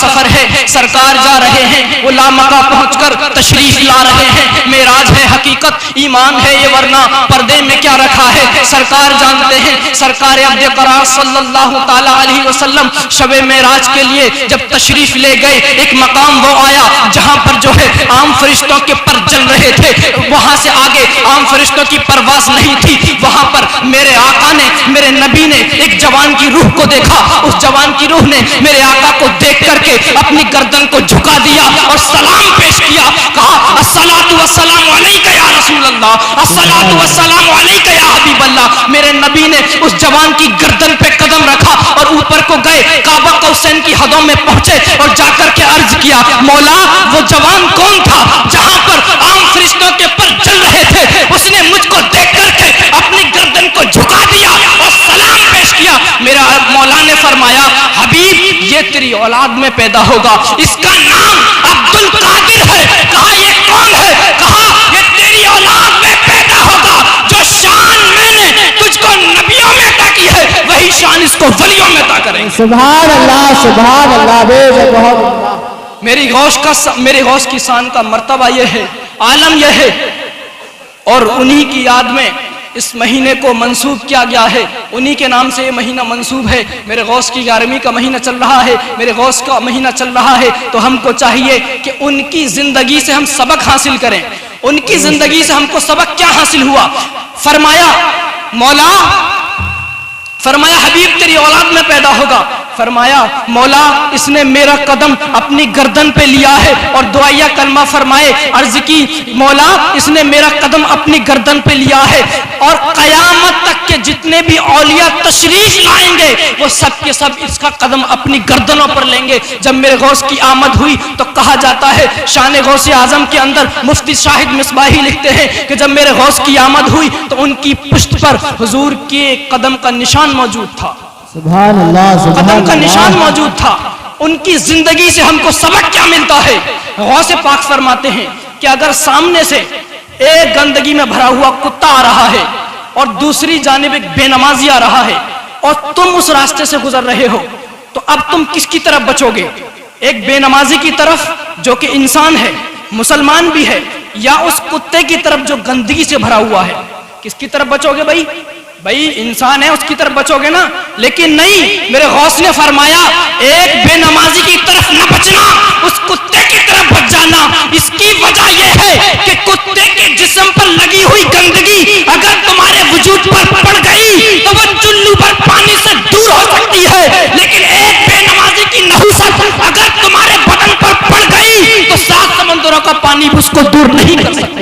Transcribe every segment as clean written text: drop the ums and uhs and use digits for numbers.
सफर है, सरकार जा रहे हैं, वो लामका पहुंचकर तशरीफ ला रहे हैं। मेराज है हकीकत, ईमान है ये, वरना पर्दे में क्या रखा है सरकार जानते हैं। सरकार अब्द करार सल्लल्लाहु ताला अलैहि वसल्लम शबे मेराज के लिए जब तशरीफ ले गए, एक मकाम वो आया जहां पर जो है आम फरिश्तों के पर जल रहे थे, वहां से आगे आम फरिश्तों की परवाज नहीं थी। वहां पर मेरे आका ने, मेरे नबी ने एक जवान की रूह को देखा। उस जवान की रूह ने मेरे आका को देख करके अपनी गर्दन को झुका दिया और सलाम पेश किया। कहा अस्सलातु वस्सलामु अलैका या रसूल अल्लाह, अस्सलातु वस्सलामु अलैका या हबीब अल्लाह। मेरे नबी ने उस जवान की गर्दन पे कदम रखा और ऊपर को गए, काबा कौसैन की हदों में पहुंचे और जाकर के अर्ज किया, मौला वो जवान कौन था जहां पर आम फरिश्तों के पर चल रहे थे? उसने मुझको देख करके अपनी गर्दन को झुका दिया और सलाम पेश किया। मेरा मौला ने फरमाया, हबीब ये तेरी औलाद में पैदा होगा, इसका नाम अब्दुल कादिर है। कहा ये कौन है? कहा ये तेरी औलाद में पैदा होगा। जो शान मैंने तुझको नबियों में अता की है, वही शान इसको वलियों में अता करेंगे। सुभान अल्लाह, सुभान अल्लाह, बेशक। मेरे गौस की शान का मर्तबा यह है, आलम यह है, और उन्हीं की याद में इस महीने को मंसूब किया गया है। उन्हीं के नाम से ये महीना मंसूब है। मेरे गौस की 11वीं का महीना चल रहा है, मेरे गौस का महीना चल रहा है, तो हमको चाहिए कि उनकी जिंदगी से हम सबक हासिल करें। उनकी जिंदगी से हमको सबक क्या हासिल हुआ? फरमाया मौला, फरमाया हबीब तेरी औलाद में पैदा होगा। फरमाया मौला इसने मेरा कदम अपनी गर्दन पे लिया है और दुआया कलमा फरमाए, अर्ज की मौला इसने मेरा कदम अपनी गर्दन पे लिया है और कयामत तक के जितने भी औलिया तशरीफ लाएंगे वो सब के सब इसका कदम अपनी गर्दनों पर लेंगे। जब मेरे गौस की आमद हुई तो कहा जाता है, शान गौस आजम के अंदर मुफ्ती शाहिद मिसबाही लिखते हैं कि जब मेरे गौस की आमद हुई तो उनकी पुश्त पर हुजूर के कदम का निशान मौजूद था। सुभान अल्लाह, कदम का निशान मौजूद था। उनकी जिंदगी से हमको सबक क्या मिलता है? गौस पाक फरमाते हैं कि अगर सामने से एक गंदगी में भरा हुआ कुत्ता आ रहा है और दूसरी जानिब एक बेनमाजी आ रहा है और तुम उस रास्ते से गुजर रहे हो, तो अब तुम किसकी तरफ बचोगे? एक बेनमाजी की तरफ जो कि इंसान है, मुसलमान भी है, या उस कुत्ते की तरफ जो गंदगी से भरा हुआ है? किसकी तरफ बचोगे भाई? भाई इंसान है उसकी तरफ बचोगे ना। लेकिन नहीं, मेरे गौस ने फरमाया एक बेनमाजी की तरफ न बचना, उस कुत्ते की तरफ बच जाना। इसकी वजह यह है कि कुत्ते के जिस्म पर लगी हुई गंदगी अगर तुम्हारे वजूद पर पड़ गई तो वो चुल्लू पर पानी से दूर हो सकती है, लेकिन एक बेनमाजी की नहुसत अगर तुम्हारे बदन पर पड़ गई तो 7 समंदरों का पानी भी उसको दूर नहीं कर सकता।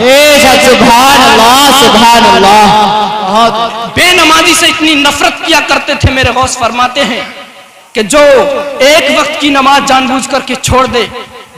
सुभान अल्लाह, सुभान अल्लाह। बेनमाजी से इतनी नफरत किया करते थे। मेरे गौस फरमाते हैं कि जो एक वक्त की नमाज जानबूझ करके छोड़ दे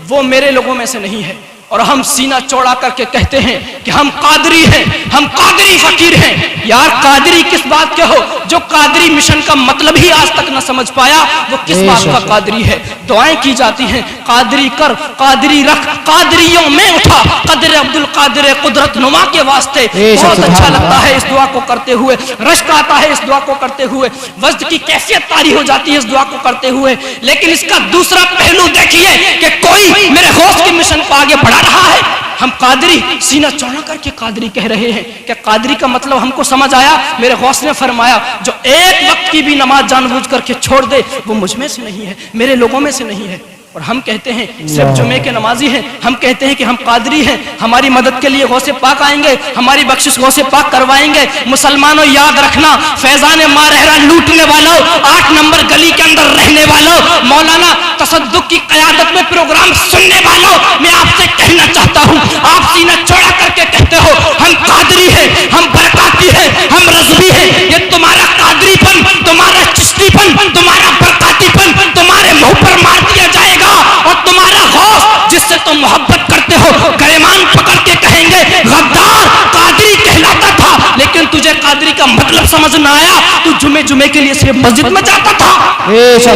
वो मेरे लोगों में से नहीं है। और हम सीना चौड़ा करके कहते हैं कि हम कादरी हैं, हम कादरी फकीर हैं। यार कादरी किस बात के हो? जो कादरी मिशन का मतलब ही आज तक न समझ पाया वो किस बात का कादरी है? दुआएं की जाती हैं, कादरी कर, कादरी रख, कादरियों में उठा, कदर अब्दुल कादिर कुदरत नुमा के वास्ते। बहुत अच्छा लगता है इस दुआ को करते हुए, रश्क आता है इस दुआ को करते हुए, वज्द की कैफियत तारी हो जाती है इस दुआ को करते हुए। लेकिन इसका दूसरा पहलू देखिए कि कोई मेरे गौस के मिशन को आगे बढ़ा रहा है। हम कादरी सीना चौड़ा करके कादरी कह रहे हैं। क्या कादरी का मतलब हमको समझ आया? मेरे गौस ने फरमाया जो एक वक्त की भी नमाज जानबूझ करके छोड़ दे वो मुझ में से नहीं है, मेरे लोगों में से नहीं है। और हम कहते हैं सिर्फ जुमे के नमाजी हैं, हम कहते हैं कि हम कादरी हैं, हमारी मदद के लिए गौसे पाक आएंगे, हमारी बख्शिश गौसे पाक करवाएंगे। मुसलमानों याद रखना, फैजान मारहरा लूटने वालों, 8 नंबर गली के अंदर रहने वालों, मौलाना तसद्दुक की क़यादत में प्रोग्राम सुनने वालों, मैं आपसे कहना चाहता हूँ, आप सीना चौड़ा करके कहते हो हम कादरी हैं, हम बरकाती हैं, हम रज़वी हैं। ये तुम्हारा कादरीपन, तुम्हारा चिश्तीपन, तुम्हारा बरकातीपन तुम्हारे मुंह पर मार दिया जाएगा। और तुम्हारा गौस जिससे तुम मोहब्बत करते हो गलेमान पकड़ के कहेंगे गद्दार कादरी कहलाता था, लेकिन तुझे कादरी का मतलब समझ ना आया, तू जुमे जुमे के लिए सिर्फ मस्जिद में जाता था।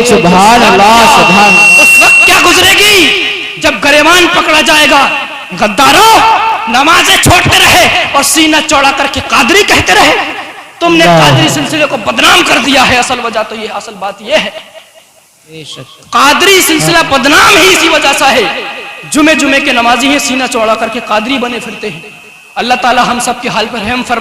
सुभान अल्लाह, सुभान। उस वक्त क्या गुजरेगी जब गलेमान पकड़ा जाएगा? गद्दारों नमाजें छोड़ते रहे और सीना चौड़ा करके कादरी कहते रहे। तुमने कादरी सिलसिले को बदनाम कर दिया है। असल वजह तो ये, असल बात ये है कादरी सिलसिला बदनाम ही इसी वजह से है। जुमे जुमे के नमाजी हैं, सीना चौड़ा करके कादरी बने फिरते हैं। अल्लाह ताला हम सब के हाल पर रहम फरमाए।